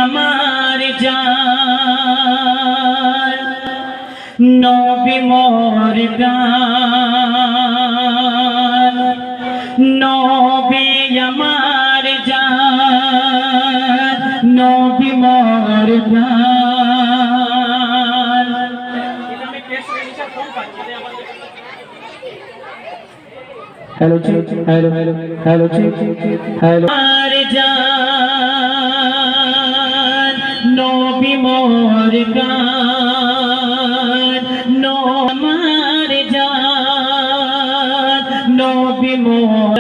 আমার জান নবী মোর প্রাণ নবী আমার জান নবী মোর প্রাণ hello hello hello hello hello আমার জান নবী মোর প্রাণ আমার জান নবী মোর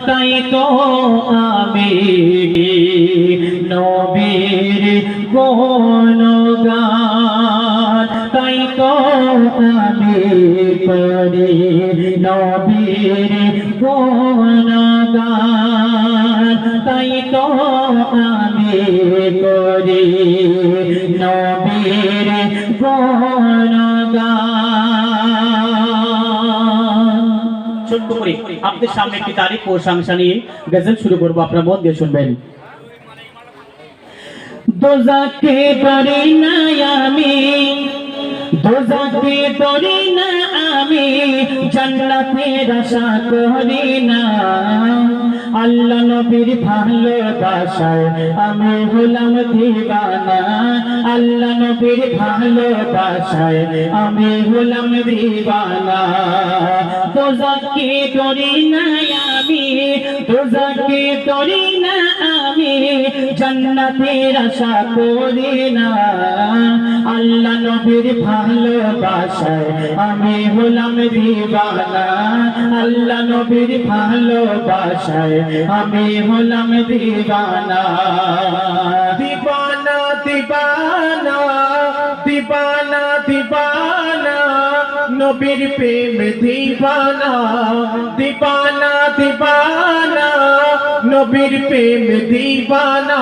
তাই তো আমি নবীর গুণগান তাই তো আমি করি নবীর গুণগান তাই তো আমি করি নবীর গুণগান। ছোট্ট করে আপনাদের সামনে একটি তারিখ প্রশংসা নিয়ে গজল শুরু করবো, আপনারা মন দিয়ে শুনবেন। দোজাকে ডরি না আমি দোজাকে ডরি না আমি জান্নাতের আশা করি না আল্লাহ নবীর ভালোবাসায় আমি হলাম দিওয়ানা আল্লাহ নবীর ভালোবাসায় আমি হলাম দিওয়ানা দোজাকে ডরি না আমি দোজাকে ডরি না আমি জান্নাতের আশা করি না আল্লাহ নবীর ভালোবাসায় আমি হলাম দিওয়ানা আল্লাহ নবীর ভালোবাসায় আমি হলাম দিওয়ানা দিওয়ানা দিওয়ানা দিওয়ানা দিওয়ানা নবীর প্রেম দিওয়ানা দিওয়ানা দিওয়ানা নবীর প্রেম দিওয়ানা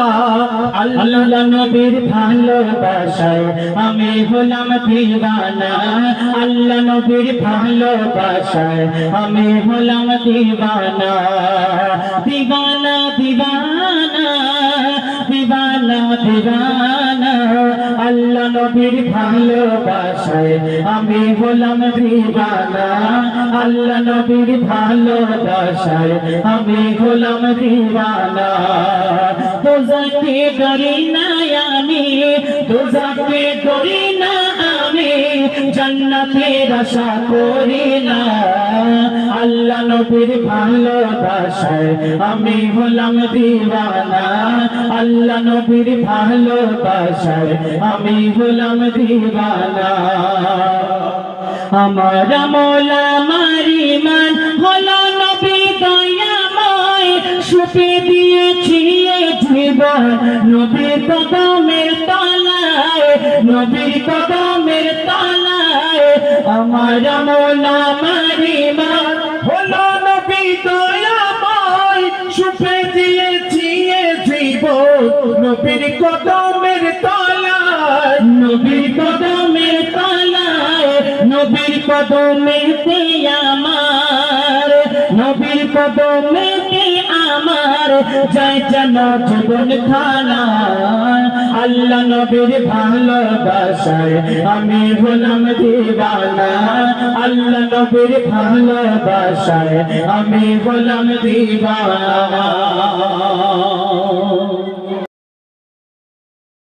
আল্লাহ নবীর ভালোবাসায় আমি হলাম দিওয়ানা আল্লাহ নবীর ভালোবাসায় আমি হলাম দিওয়ানা দিওয়ানা দিওয়ানা দিওয়ানা দিওয়ানা আল্লাহ নবীর ভালোবাসায় আমি হলাম দিওয়ানা আল্লাহ নবীর ভালোবাসায় আমি হলাম দিওয়ানা দোজাকে ডরি না আমি দোজাকে ডরি না আমি জান্নাতের আশা করি না আল্লাহ নবীর ভালোবাসায় আমি হলাম দিওয়ানা আল্লাহ নবীর ভালোবাসায় আমি হলাম দিওয়ানা আমার মওলা আমার ঈমান হলো নবী দয়াময় সুপে দিয়েছি জীবন নবীর কদমের তলায় নবীর কদমের তলায় আমার মওলা আমার ঈমান হলো নবী দয়াময় সুপে দিয়েছি জীবন নবীর কদমের তলায় নবীর কদমের তলায় নবীর কদমেতে আমার নবীর কদমেতে আমার যায় যেন জীবন খানা আল্লাহ নবীর ভালোবাসায় আমি হলাম দিওয়ানা আল্লাহ নবীর ভালোবাসায় আমি হলাম দিওয়ানা